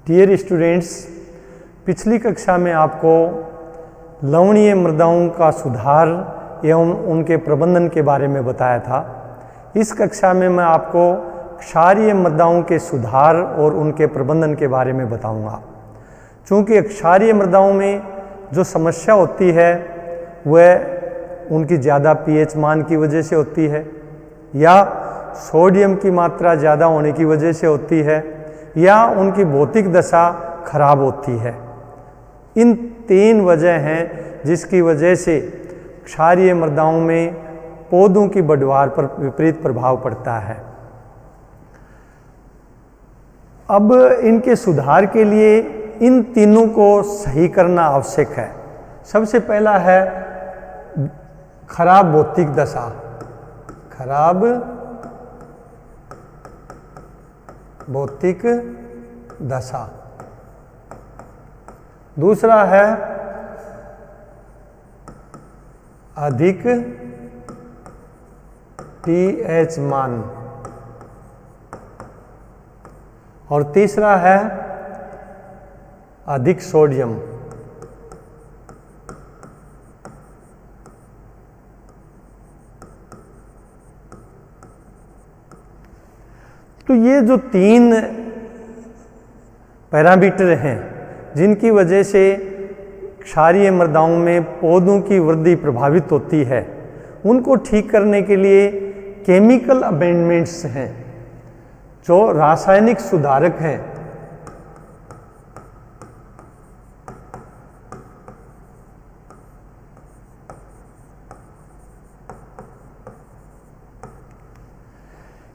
Dear students, पिछली कक्षा में आपको लवणीय मृदाओं का सुधार एवं उनके प्रबंधन के बारे में बताया था। इस कक्षा में मैं आपको क्षारीय मृदाओं के सुधार और उनके प्रबंधन के बारे में बताऊंगा। चूँकि क्षारीय मृदाओं में जो समस्या होती है वह उनकी ज़्यादा पीएच मान की वजह से होती है, या सोडियम की मात्रा ज़्यादा होने की वजह से होती है, या उनकी भौतिक दशा खराब होती है। इन 3 वजह हैं जिसकी वजह से क्षारीय मृदाओं में पौधों की बढ़वार पर विपरीत प्रभाव पड़ता है। अब इनके सुधार के लिए इन तीनों को सही करना आवश्यक है। सबसे पहला है खराब भौतिक दशा, खराब भौतिक दशा। दूसरा है अधिक पीएच मान, और तीसरा है अधिक सोडियम। तो ये जो 3 पैरामीटर हैं जिनकी वजह से क्षारीय मृदाओं में पौधों की वृद्धि प्रभावित होती है, उनको ठीक करने के लिए केमिकल अमेंडमेंट्स हैं, जो रासायनिक सुधारक हैं।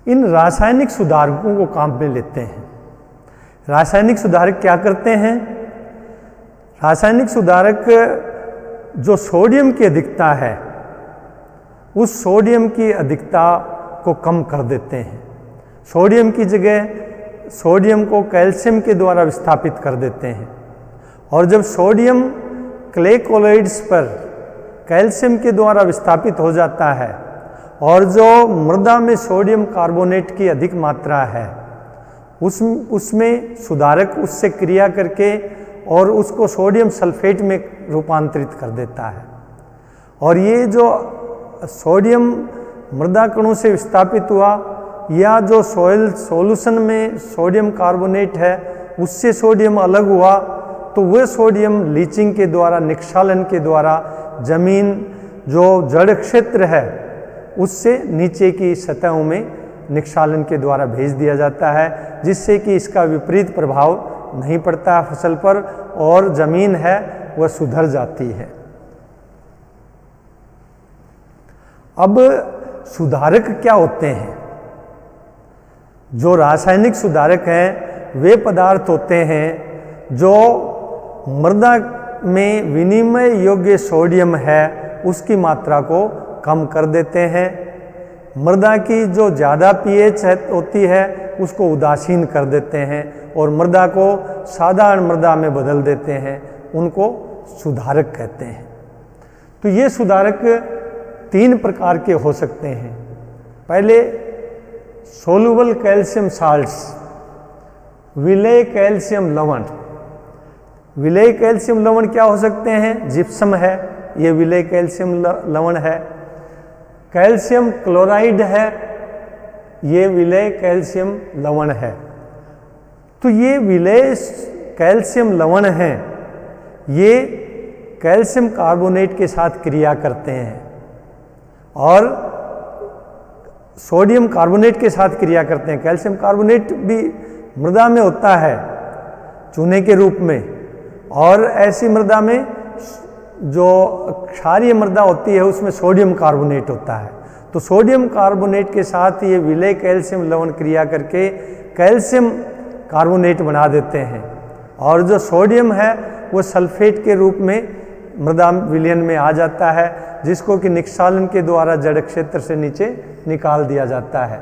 इन रासायनिक सुधारकों को काम में लेते हैं। रासायनिक सुधारक क्या करते हैं? रासायनिक सुधारक जो सोडियम की अधिकता है, उस सोडियम की अधिकता को कम कर देते हैं। सोडियम की जगह सोडियम को कैल्शियम के द्वारा विस्थापित कर देते हैं, और जब सोडियम क्ले कोलॉइड्स पर कैल्शियम के द्वारा विस्थापित हो जाता है और जो मृदा में सोडियम कार्बोनेट की अधिक मात्रा है उसमें सुधारक उससे क्रिया करके और उसको सोडियम सल्फेट में रूपांतरित कर देता है। और ये जो सोडियम मृदा कणों से विस्थापित हुआ, या जो सॉइल सॉल्यूशन में सोडियम कार्बोनेट है उससे सोडियम अलग हुआ, तो वह सोडियम लीचिंग के द्वारा, निक्षालन के द्वारा जमीन जो जड़ क्षेत्र है उससे नीचे की सतहों में निक्षालन के द्वारा भेज दिया जाता है, जिससे कि इसका विपरीत प्रभाव नहीं पड़ता है फसल पर, और जमीन है वह सुधर जाती है। अब सुधारक क्या होते हैं? जो रासायनिक सुधारक हैं वे पदार्थ होते हैं जो मृदा में विनिमय योग्य सोडियम है उसकी मात्रा को कम कर देते हैं। मृदा की जो ज़्यादा पीएच होती है उसको उदासीन कर देते हैं और मृदा को साधारण मृदा में बदल देते हैं। उनको सुधारक कहते हैं। तो ये सुधारक 3 प्रकार के हो सकते हैं। पहले सोलुबल कैल्शियम साल्ट्स, विलेय कैल्शियम लवण। विलेय कैल्शियम लवण क्या हो सकते हैं? जिप्सम है, ये विलेय कैल्शियम लवण है। कैल्शियम क्लोराइड है, ये विलेय कैल्शियम लवण है। तो ये विलेय कैल्शियम लवण हैं, ये कैल्शियम कार्बोनेट के साथ क्रिया करते हैं और सोडियम कार्बोनेट के साथ क्रिया करते हैं। कैल्शियम कार्बोनेट भी मृदा में होता है चूने के रूप में, और ऐसी मृदा में जो क्षारीय मृदा होती है उसमें सोडियम कार्बोनेट होता है। तो सोडियम कार्बोनेट के साथ ये विलेय कैल्शियम लवण क्रिया करके कैल्शियम कार्बोनेट बना देते हैं, और जो सोडियम है वो सल्फेट के रूप में मृदा विलयन में आ जाता है, जिसको कि निक्षालन के द्वारा जड़ क्षेत्र से नीचे निकाल दिया जाता है।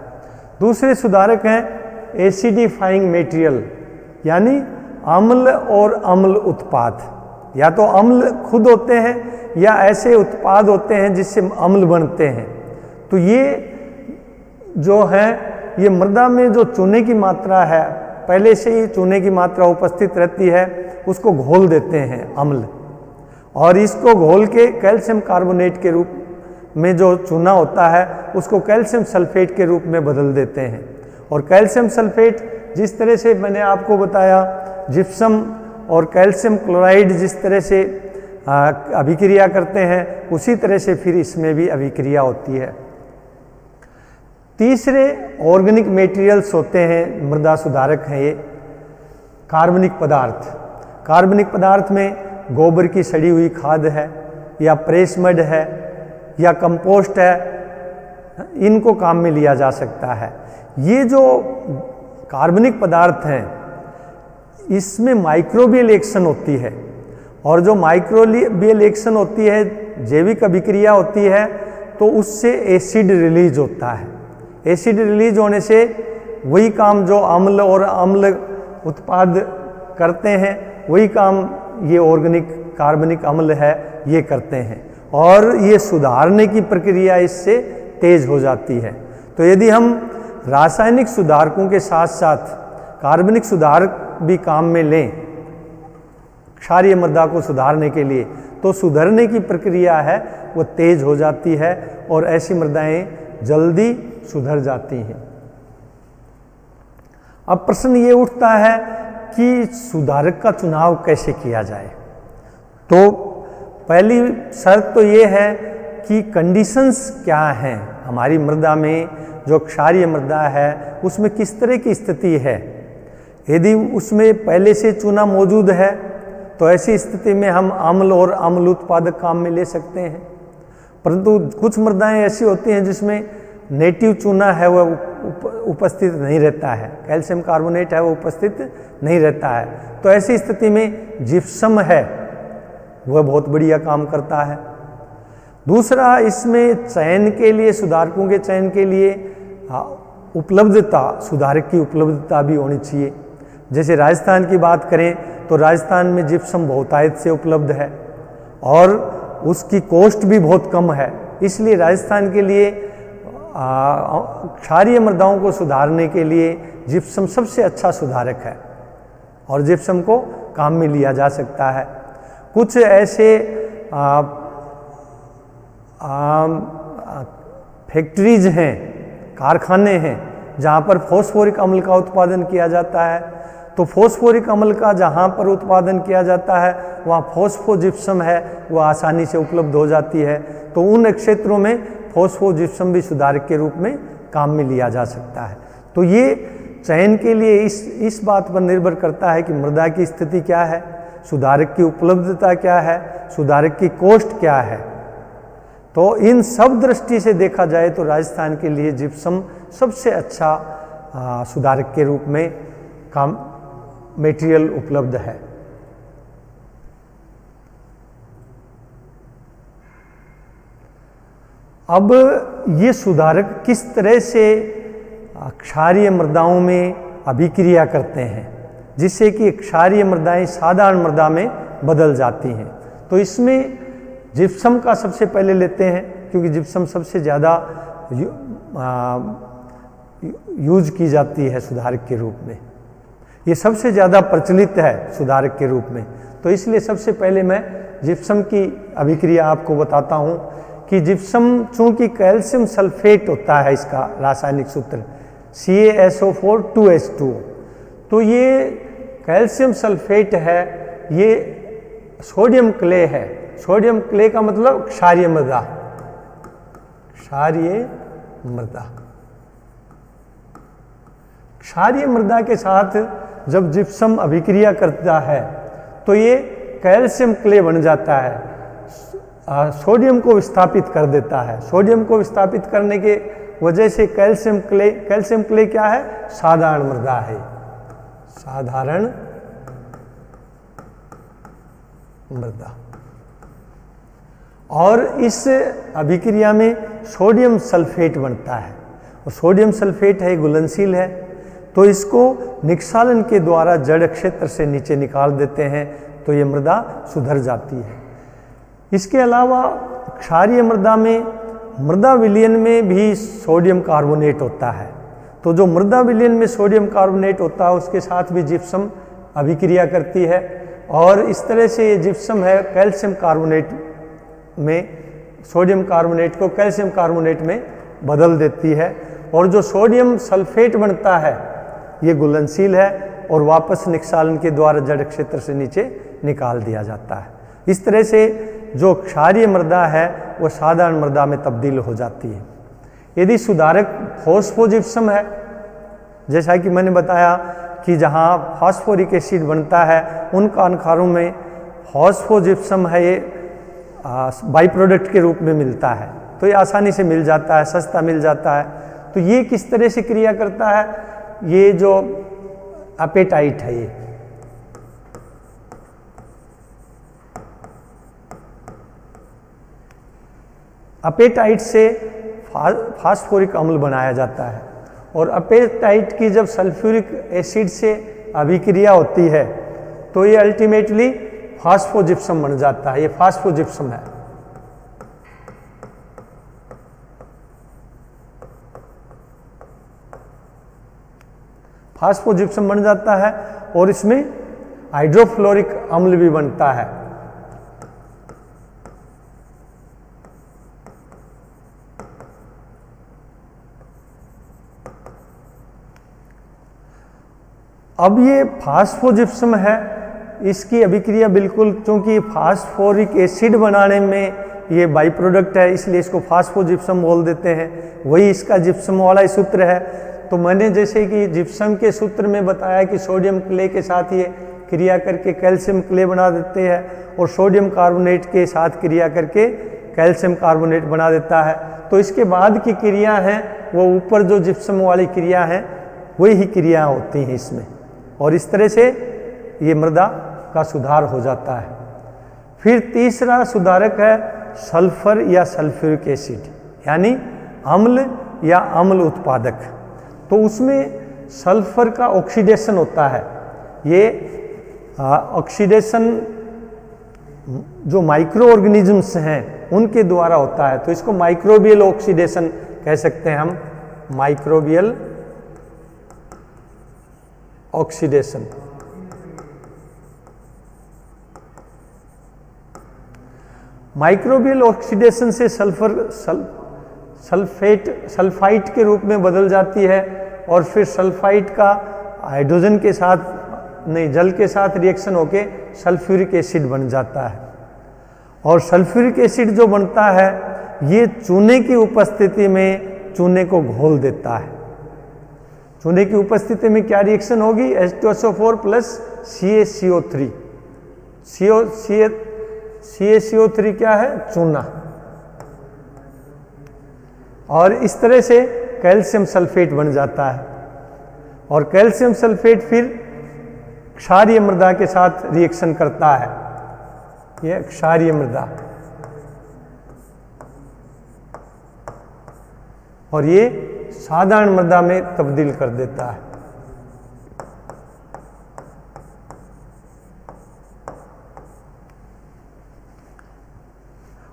दूसरे सुधारक हैं एसिडिफाइंग मटेरियल, यानी अम्ल और अम्ल उत्पाद। या तो अम्ल खुद होते हैं या ऐसे उत्पाद होते हैं जिससे अम्ल बनते हैं। तो ये जो है ये मृदा में जो चूने की मात्रा है पहले से ही चूने की मात्रा उपस्थित रहती है, उसको घोल देते हैं अम्ल, और इसको घोल के कैल्शियम कार्बोनेट के रूप में जो चूना होता है उसको कैल्शियम सल्फेट के रूप में बदल देते हैं। और कैल्शियम सल्फेट जिस तरह से मैंने आपको बताया, जिप्सम और कैल्शियम क्लोराइड जिस तरह से अभिक्रिया करते हैं, उसी तरह से फिर इसमें भी अभिक्रिया होती है। तीसरे ऑर्गेनिक मटेरियल्स होते हैं, मृदा सुधारक हैं ये कार्बनिक पदार्थ। कार्बनिक पदार्थ में गोबर की सड़ी हुई खाद है, या प्रेस मड है, या कंपोस्ट है, इनको काम में लिया जा सकता है। ये जो कार्बनिक पदार्थ हैं इसमें माइक्रोबियल एक्शन होती है, और जो माइक्रोबियल एक्शन होती है, जैविक अभिक्रिया होती है, तो उससे एसिड रिलीज होता है। एसिड रिलीज होने से वही काम जो अम्ल और अम्ल उत्पाद करते हैं, वही काम ये ऑर्गेनिक कार्बनिक अम्ल है ये करते हैं, और ये सुधारने की प्रक्रिया इससे तेज हो जाती है। तो यदि हम रासायनिक सुधारकों के साथ साथ कार्बनिक सुधारक भी काम में लें क्षारीय मृदा को सुधारने के लिए, तो सुधरने की प्रक्रिया है वो तेज हो जाती है, और ऐसी मृदाएं जल्दी सुधर जाती हैं। अब प्रश्न ये उठता है कि सुधारक का चुनाव कैसे किया जाए। तो पहली शर्त तो ये है कि कंडीशंस क्या हैं हमारी मृदा में, जो क्षारीय मृदा है उसमें किस तरह की स्थिति है। यदि उसमें पहले से चूना मौजूद है तो ऐसी स्थिति में हम अम्ल और अम्ल उत्पादक काम में ले सकते हैं, परंतु कुछ मृदाएं ऐसी होती हैं जिसमें नेटिव चूना है वह उपस्थित नहीं रहता है, कैल्शियम कार्बोनेट है वो उपस्थित नहीं रहता है, तो ऐसी स्थिति में जिप्सम है वह बहुत बढ़िया काम करता है। दूसरा, इसमें चयन के लिए, सुधारकों के चयन के लिए उपलब्धता, सुधारक की उपलब्धता भी होनी चाहिए। जैसे राजस्थान की बात करें तो राजस्थान में जिप्सम बहुतायत से उपलब्ध है और उसकी कॉस्ट भी बहुत कम है, इसलिए राजस्थान के लिए क्षारीय मृदाओं को सुधारने के लिए जिप्सम सबसे अच्छा सुधारक है और जिप्सम को काम में लिया जा सकता है। कुछ ऐसे फैक्ट्रीज हैं, कारखाने हैं जहाँ पर फॉस्फोरिक अम्ल का उत्पादन किया जाता है, तो फॉस्फोरिक अम्ल का जहाँ पर उत्पादन किया जाता है वहाँ फॉस्फोजिप्सम है वो आसानी से उपलब्ध हो जाती है, तो उन क्षेत्रों में फॉस्फोजिप्सम भी सुधारक के रूप में काम में लिया जा सकता है। तो ये चयन के लिए इस बात पर निर्भर करता है कि मृदा की स्थिति क्या है, सुधारक की उपलब्धता क्या है, सुधारक की कॉस्ट क्या है। तो इन सब दृष्टि से देखा जाए तो राजस्थान के लिए जिप्सम सबसे अच्छा सुधारक के रूप में काम मटेरियल उपलब्ध है। अब ये सुधारक किस तरह से क्षारीय मृदाओं में अभिक्रिया करते हैं जिससे कि क्षारीय मृदाएं साधारण मृदा में बदल जाती हैं। तो इसमें जिप्सम का सबसे पहले लेते हैं क्योंकि जिप्सम सबसे ज़्यादा यूज की जाती है सुधारक के रूप में, ये सबसे ज़्यादा प्रचलित है सुधारक के रूप में। तो इसलिए सबसे पहले मैं जिप्सम की अभिक्रिया आपको बताता हूँ कि जिप्सम चूँकि कैल्शियम सल्फेट होता है, इसका रासायनिक सूत्र CaSO4 2H2, तो ये कैल्शियम सल्फेट है, ये सोडियम क्ले है। सोडियम क्ले का मतलब क्षारीय मृदा, क्षारीय मृदा। क्षारीय मृदा के साथ जब जिप्सम अभिक्रिया करता है तो ये कैल्शियम क्ले बन जाता है, सोडियम को विस्थापित कर देता है। सोडियम को विस्थापित करने के वजह से कैल्शियम क्ले क्या है, साधारण मृदा है, साधारण मृदा। और इस अभिक्रिया में सोडियम सल्फेट बनता है और सोडियम सल्फेट है घुलनशील है, तो इसको निक्षालन के द्वारा जड़ क्षेत्र से नीचे निकाल देते हैं तो ये मृदा सुधर जाती है। इसके अलावा क्षारीय मृदा में मृदा विलयन में भी सोडियम कार्बोनेट होता है, तो जो मृदा विलयन में सोडियम कार्बोनेट होता है उसके साथ भी जिप्सम अभिक्रिया करती है और इस तरह से ये जिप्सम है कैल्शियम कार्बोनेट में सोडियम कार्बोनेट को कैल्शियम कार्बोनेट में बदल देती है और जो सोडियम सल्फेट बनता है ये घुलनशील है और वापस निक्षालन के द्वारा जड़ क्षेत्र से नीचे निकाल दिया जाता है। इस तरह से जो क्षारीय मृदा है वो साधारण मृदा में तब्दील हो जाती है। यदि सुधारक फॉस्फोजिप्सम है, जैसा कि मैंने बताया कि जहाँ फास्फोरिक एसिड बनता है उन कणखारों में फॉस्फोजिप्सम है, ये बाई प्रोडक्ट के रूप में मिलता है, तो ये आसानी से मिल जाता है, सस्ता मिल जाता है। तो ये किस तरह से क्रिया करता है, ये जो अपेटाइट है, ये अपेटाइट से फास्फोरिक अम्ल बनाया जाता है और अपेटाइट की जब सल्फ्यूरिक एसिड से अभिक्रिया होती है तो ये अल्टीमेटली फास्फोजिप्सम बन जाता है। ये फास्फोजिप्सम है। फास्फोजिप्सम बन जाता है और इसमें हाइड्रोफ्लोरिक अम्ल भी बनता है। अब ये फास्फोजिप्सम है, इसकी अभिक्रिया बिल्कुल, क्योंकि फास्फोरिक एसिड बनाने में ये बाई प्रोडक्ट है इसलिए इसको फास्फोजिप्सम बोल देते हैं। वही इसका जिप्सम वाला ही सूत्र है। तो मैंने जैसे कि जिप्सम के सूत्र में बताया कि सोडियम क्ले के साथ ये क्रिया करके कैल्शियम क्ले बना देते हैं और सोडियम कार्बोनेट के साथ क्रिया करके कैल्शियम कार्बोनेट बना देता है। तो इसके बाद की क्रिया है वो ऊपर जो जिप्सम वाली क्रिया है वही ही क्रिया होती हैं इसमें और इस तरह से ये मृदा का सुधार हो जाता है। फिर तीसरा सुधारक है सल्फर या सल्फ्यूरिक एसिड, यानी अम्ल या अम्ल उत्पादक। तो उसमें सल्फर का ऑक्सीडेशन होता है। ये ऑक्सीडेशन जो माइक्रो ऑर्गेनिजम्स हैं उनके द्वारा होता है, तो इसको माइक्रोबियल ऑक्सीडेशन कह सकते हैं हम, माइक्रोबियल ऑक्सीडेशन। माइक्रोबियल ऑक्सीडेशन से सल्फर सल्फाइट के रूप में बदल जाती है और फिर सल्फाइट का हाइड्रोजन के साथ नहीं, जल के साथ रिएक्शन होके सल्फ्यूरिक एसिड बन जाता है। और सल्फ्यूरिक एसिड जो बनता है ये चूने की उपस्थिति में चूने को घोल देता है। चूने की उपस्थिति में क्या रिएक्शन होगी, H2SO4 प्लस CaCO3। CaCO3 क्या है, चूना। और इस तरह से कैल्शियम सल्फेट बन जाता है और कैल्शियम सल्फेट फिर क्षारीय मृदा के साथ रिएक्शन करता है। यह क्षारीय मृदा, और ये साधारण मृदा में तब्दील कर देता है।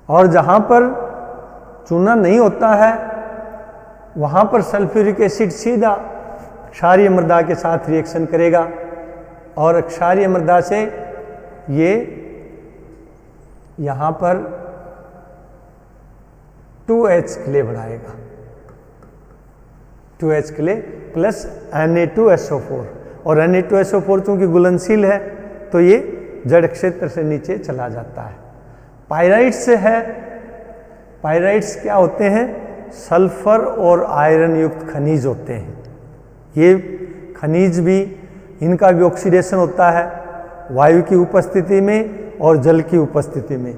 और जहां पर चूना नहीं होता है वहां पर सल्फ्यूरिक एसिड सीधा क्षारीय मृदा के साथ रिएक्शन करेगा और क्षारीय मृदा से ये यहां पर 2H क्ले बनाएगा, 2H क्ले प्लस Na2SO4। और Na2SO4 चूंकि घुलनशील है तो ये जड़ क्षेत्र से नीचे चला जाता है। पाइराइट्स है, पाइराइट्स क्या होते हैं, सल्फर और आयरन युक्त खनिज होते हैं। ये खनिज भी, इनका भी ऑक्सीडेशन होता है वायु की उपस्थिति में और जल की उपस्थिति में।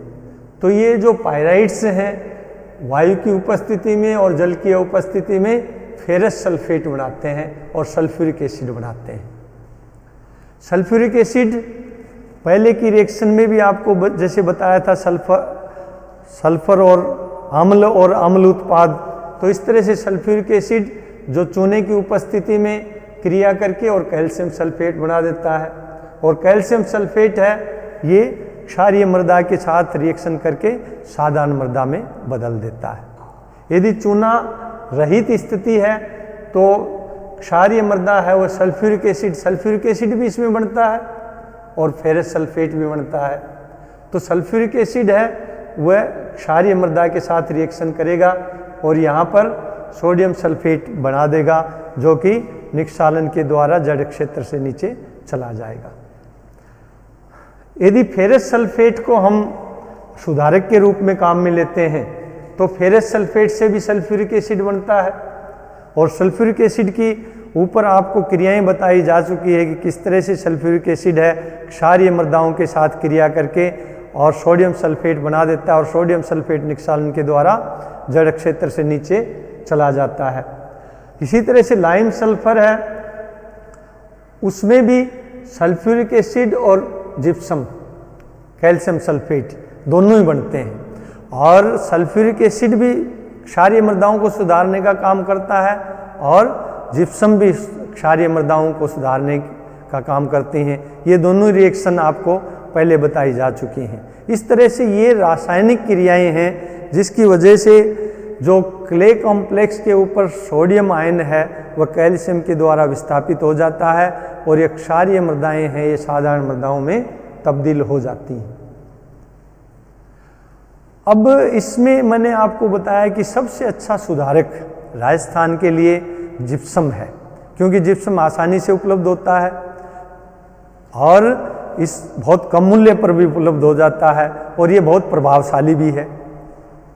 तो ये जो पाइराइट्स हैं वायु की उपस्थिति में और जल की उपस्थिति में फेरस सल्फेट बनाते हैं और सल्फ्यूरिक एसिड बनाते हैं। सल्फ्यूरिक एसिड पहले की रिएक्शन में भी आपको जैसे बताया था, सल्फर और अम्ल उत्पाद। तो इस तरह से सल्फ्यूरिक एसिड जो चूने की उपस्थिति में क्रिया करके और कैल्शियम सल्फेट बना देता है, और कैल्शियम सल्फेट है ये क्षारीय मृदा के साथ रिएक्शन करके साधारण मृदा में बदल देता है। यदि चूना रहित स्थिति है तो क्षारीय मृदा है वो सल्फ्यूरिक एसिड भी इसमें बनता है और फेरस सल्फेट भी बनता है। तो सल्फ्यूरिक एसिड है वह क्षारीय मृदा के साथ रिएक्शन करेगा और यहाँ पर सोडियम सल्फेट बना देगा, जो कि निष्कालन के द्वारा जड़ क्षेत्र से नीचे चला जाएगा। यदि फेरस सल्फेट को हम सुधारक के रूप में काम में लेते हैं तो फेरस सल्फेट से भी सल्फ्यूरिक एसिड बनता है और सल्फ्यूरिक एसिड की ऊपर आपको क्रियाएं बताई जा चुकी है कि किस तरह से सल्फ्यूरिक एसिड है क्षारीय मृदाओं के साथ क्रिया करके और सोडियम सल्फेट बना देता है और सोडियम सल्फेट निष्कालन के द्वारा जड़ क्षेत्र से नीचे चला जाता है। इसी तरह से लाइम सल्फर है, उसमें भी सल्फ्यूरिक एसिड और जिप्सम कैल्शियम सल्फेट दोनों ही बनते हैं और सल्फ्यूरिक एसिड भी क्षारीय मृदाओं को सुधारने का काम करता है और जिप्सम भी क्षारीय मृदाओं को सुधारने का काम करते हैं। ये दोनों रिएक्शन आपको पहले बताई जा चुकी हैं। इस तरह से ये रासायनिक क्रियाएं हैं जिसकी वजह से जो क्ले कॉम्प्लेक्स के ऊपर सोडियम आयन है वह कैल्शियम के द्वारा विस्थापित हो जाता है और ये क्षारीय मृदाएं हैं ये साधारण मृदाओं में तब्दील हो जाती हैं। अब इसमें मैंने आपको बताया कि सबसे अच्छा सुधारक राजस्थान के लिए जिप्सम है, क्योंकि जिप्सम आसानी से उपलब्ध होता है और इस बहुत कम मूल्य पर भी उपलब्ध हो जाता है और ये बहुत प्रभावशाली भी है।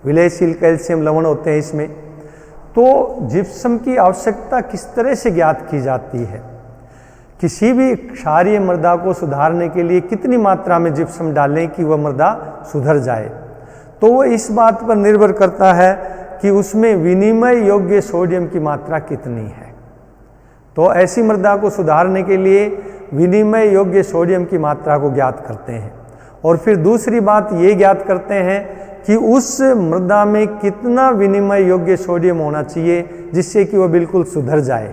विलयशील कैल्शियम लवण होते हैं इसमें। तो जिप्सम की आवश्यकता किस तरह से ज्ञात की जाती है, किसी भी क्षारीय मृदा को सुधारने के लिए कितनी मात्रा में जिप्सम डालें कि वह मृदा सुधर जाए, तो वह इस बात पर निर्भर करता है कि उसमें विनिमय योग्य सोडियम की मात्रा कितनी है। तो ऐसी मृदा को सुधारने के लिए विनिमय योग्य सोडियम की मात्रा को ज्ञात करते हैं और फिर दूसरी बात ये ज्ञात करते हैं कि उस मृदा में कितना विनिमय योग्य सोडियम होना चाहिए जिससे कि वह बिल्कुल सुधर जाए।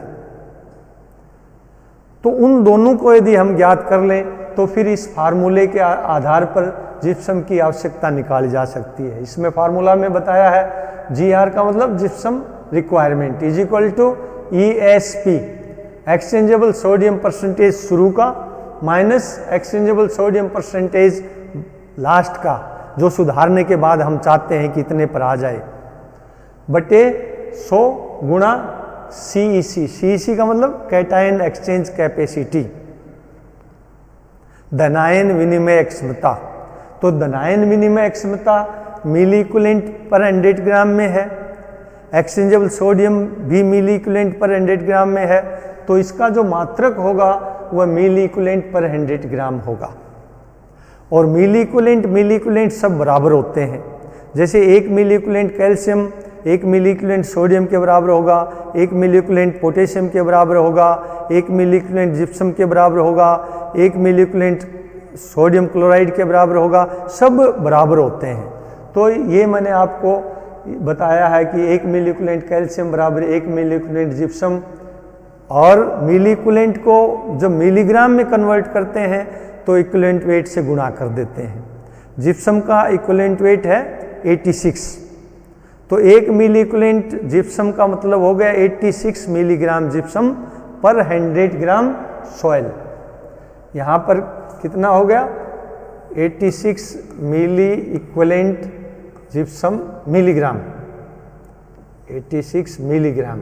तो उन दोनों को यदि हम ज्ञात कर लें तो फिर इस फार्मूले के आधार पर जिप्सम की आवश्यकता निकाली जा सकती है। इसमें फार्मूला में बताया है GR का मतलब gypsum requirement is equal to ESP exchangeable sodium percentage शुरू का माइनस एक्सचेंजेबल सोडियम परसेंटेज लास्ट का, जो सुधारने के बाद हम चाहते हैं कि इतने पर आ जाए, बटे 100 गुणा CEC का मतलब कैटायन एक्सचेंज कैपेसिटी, धनायन विनिमय क्षमता। तो धनायन विनिमय क्षमता मिली इक्विवेलेंट पर 100 ग्राम में है, एक्सचेंजेबल सोडियम भी मिली इक्विवेलेंट पर 100 ग्राम में है, तो इसका जो मात्रक होगा वह मिली इक्विवेलेंट पर 100 ग्राम होगा। और मिली इक्विवेलेंट सब बराबर होते हैं। जैसे 1 मिली इक्विवेलेंट कैल्शियम 1 मिली इक्विवेलेंट सोडियम के बराबर होगा, 1 मिली इक्विवेलेंट पोटेशियम के बराबर होगा, 1 मिली इक्विवेलेंट जिप्सम के बराबर होगा, 1 मिली इक्विवेलेंट सोडियम क्लोराइड के बराबर होगा, सब बराबर होते हैं। तो ये मैंने आपको बताया है कि 1 मिली इक्विवेलेंट कैल्शियम बराबर 1 मिली इक्विवेलेंट जिप्सम, और मिली इक्विवेलेंट को जब मिलीग्राम में कन्वर्ट करते हैं तो इक्विवेलेंट वेट से गुणा कर देते हैं। जिप्सम का इक्विवेलेंट वेट है 86, तो 1 मिली इक्विवेलेंट जिप्सम का मतलब हो गया 86 मिलीग्राम जिप्सम पर 100 ग्राम सॉइल। यहाँ पर कितना हो गया 86 milli equivalent gypsum milligram, 86 milligram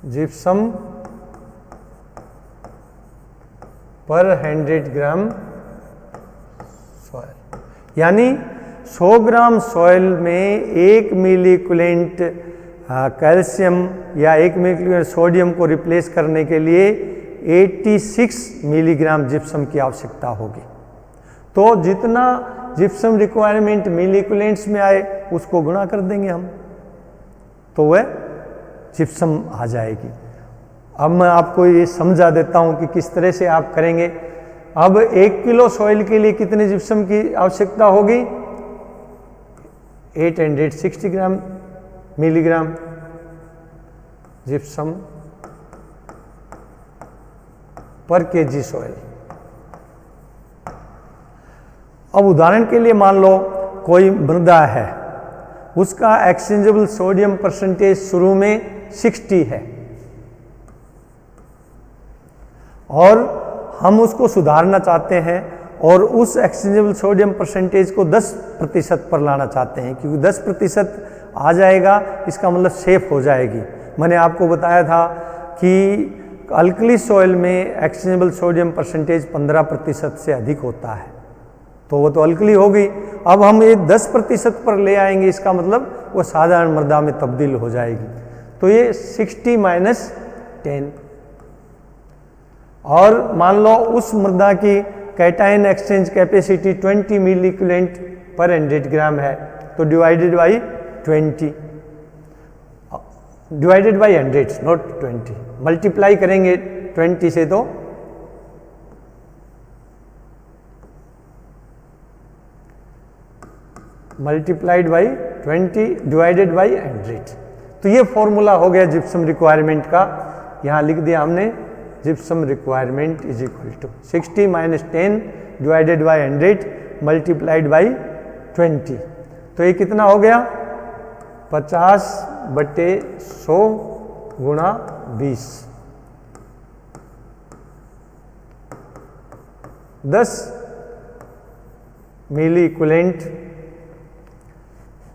gypsum पर 100 ग्राम सॉइल, यानी 100 ग्राम सॉइल में 1 मिली इक्विवेलेंट कैल्शियम या 1 मिली इक्विवेलेंट सोडियम को रिप्लेस करने के लिए 86 मिलीग्राम जिप्सम की आवश्यकता होगी। तो जितना जिप्सम रिक्वायरमेंट मिली इक्विवेलेंट्स में आए उसको गुणा कर देंगे हम, तो वह जिप्सम आ जाएगी। अब मैं आपको ये समझा देता हूँ कि किस तरह से आप करेंगे। अब 1 किलो सॉइल के लिए कितने जिप्सम की आवश्यकता होगी 860 ग्राम मिलीग्राम जिप्सम पर केजी सॉइल। अब उदाहरण के लिए मान लो कोई मृदा है, उसका एक्सचेंजेबल सोडियम परसेंटेज शुरू में 60 है और हम उसको सुधारना चाहते हैं और उस एक्सचेंजेबल सोडियम परसेंटेज को 10% पर लाना चाहते हैं, क्योंकि 10% आ जाएगा इसका मतलब सेफ हो जाएगी। मैंने आपको बताया था कि अल्कली सॉइल में एक्सचेंजेबल सोडियम परसेंटेज 15% से अधिक होता है, तो वो तो अल्कली हो गई। अब हम ये 10% पर ले आएंगे, इसका मतलब वो साधारण मृदा में तब्दील हो जाएगी। तो ये 60 माइनस 10, और मान लो उस मृदा की कैटायन एक्सचेंज कैपेसिटी 20 मिली इक्विवेलेंट पर 100 ग्राम है, तो divided by 20, divided by 100 not 20, multiply करेंगे 20 से तो मल्टीप्लाइड बाई 20 डिवाइडेड बाई 100। तो ये फॉर्मूला हो गया जिप्सम रिक्वायरमेंट का। यहाँ लिख दिया हमने gypsum requirement is equal to 60 minus 10 divided by 100 multiplied by 20। तो ये कितना हो गया 50/100 गुणा 20, 10 मिली इक्विवेलेंट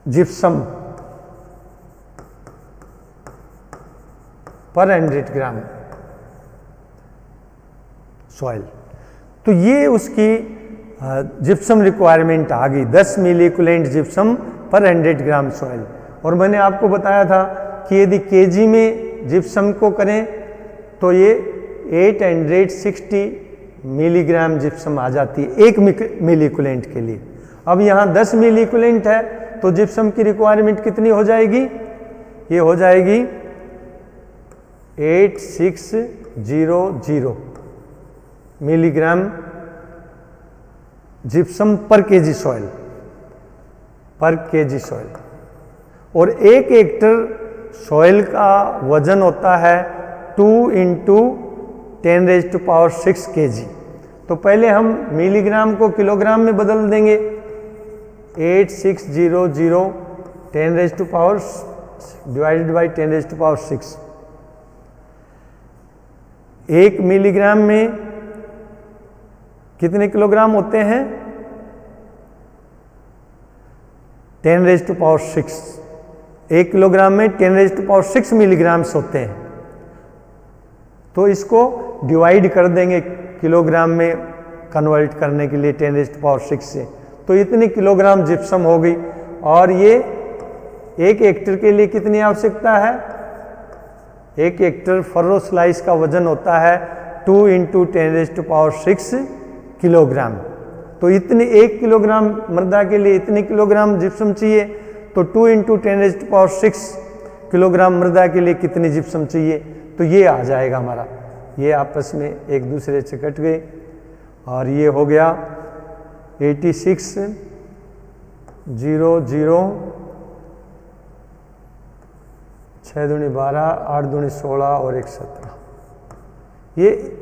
जिप्सम पर 100 ग्राम सॉइल। तो ये उसकी जिप्सम रिक्वायरमेंट आ गई, 10 मिली इक्विवेलेंट जिप्सम पर 100 ग्राम सॉइल। और मैंने आपको बताया था कि यदि केजी में जिप्सम को करें तो ये 860 मिलीग्राम जिप्सम आ जाती है 1 मिली इक्विवेलेंट के लिए। अब यहाँ 10 मिली इक्विवेलेंट है तो जिप्सम की रिक्वायरमेंट कितनी हो जाएगी, ये हो जाएगी 8600 मिलीग्राम जिप्सम पर केजी सॉइल, पर केजी सॉइल। और 1 हेक्टर सॉइल का वजन होता है 2 × 10⁻⁶ kg। तो पहले हम मिलीग्राम को किलोग्राम में बदल देंगे, 8600 10⁻⁶ डिवाइडेड बाई 10⁻⁶। 1 मिलीग्राम में कितने किलोग्राम होते हैं 10⁻⁶। 1 किलोग्राम में 10⁻⁶ मिलीग्राम्स होते हैं। तो इसको डिवाइड कर देंगे किलोग्राम में कन्वर्ट करने के लिए 10⁻⁶ से, तो इतनी किलोग्राम जिप्सम हो गई। और ये 1 हेक्टर के लिए कितनी आवश्यकता है, 1 हेक्टर फर्रो स्लाइस का वजन होता है 2 × 10⁻⁶ किलोग्राम। तो इतनी 1 किलोग्राम मृदा के लिए इतनी किलोग्राम जिप्सम चाहिए, तो 2 × 10⁻⁶ किलोग्राम मृदा के लिए कितनी जिप्सम चाहिए, तो ये आ जाएगा हमारा। ये आपस में एक दूसरे से कट गए और ये हो गया 8600 6 दूनी 12 8 दूनी 16 और 1 17, ये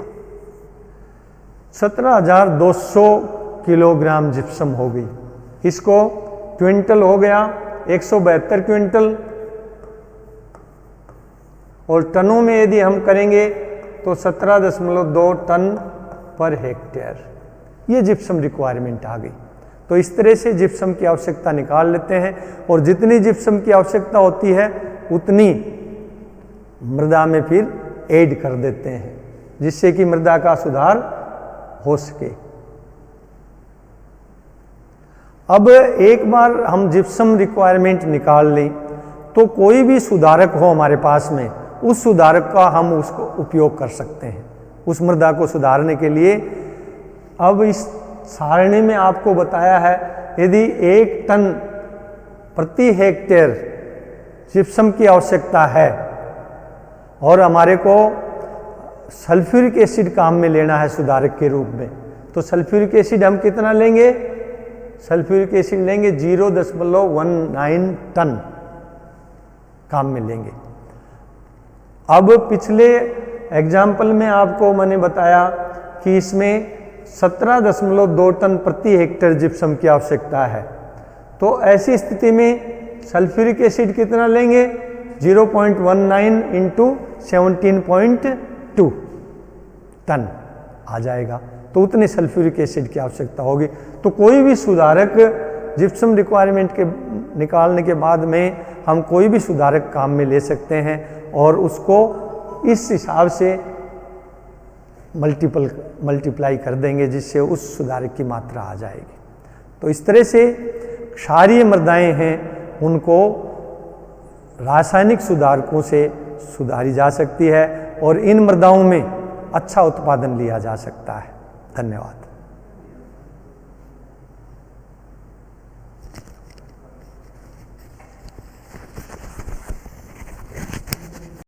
17,200 किलोग्राम जिप्सम हो गई। इसको क्विंटल हो गया 172 क्विंटल, और टनों में यदि हम करेंगे तो 17.2 टन पर हेक्टेयर। ये जिप्सम रिक्वायरमेंट आ गई। तो इस तरह से जिप्सम की आवश्यकता निकाल लेते हैं, और जितनी जिप्सम की आवश्यकता होती है उतनी मृदा में फिर ऐड कर देते हैं, जिससे कि मृदा का सुधार हो सके। अब एक बार हम जिप्सम रिक्वायरमेंट निकाल लें तो कोई भी सुधारक हो हमारे पास में, उस सुधारक का हम उसको उपयोग कर सकते हैं उस मृदा को सुधारने के लिए। अब इस सारणी में आपको बताया है, यदि 1 टन प्रति हेक्टेयर जिप्सम की आवश्यकता है और हमारे को सल्फ्यूरिक एसिड काम में लेना है सुधारक के रूप में, तो सल्फ्यूरिक एसिड हम कितना लेंगे, सल्फ्यूरिक एसिड लेंगे 0.19 टन काम में लेंगे। अब पिछले एग्जाम्पल में आपको मैंने बताया कि इसमें 17.2 टन प्रति हेक्टेयर जिप्सम की आवश्यकता है। तो ऐसी स्थिति में सल्फ्यूरिक एसिड कितना लेंगे 0.19 इंटू 17.2 टन आ जाएगा। तो उतने सल्फ्यूरिक एसिड की आवश्यकता होगी। तो कोई भी सुधारक जिप्सम रिक्वायरमेंट के निकालने के बाद में हम कोई भी सुधारक काम में ले सकते हैं और उसको इस हिसाब से मल्टीप्लाई कर देंगे जिससे उस सुधारक की मात्रा आ जाएगी। तो इस तरह से क्षारीय मृदाएं हैं उनको रासायनिक सुधारकों से सुधारी जा सकती है और इन मृदाओं में अच्छा उत्पादन लिया जा सकता है। धन्यवाद।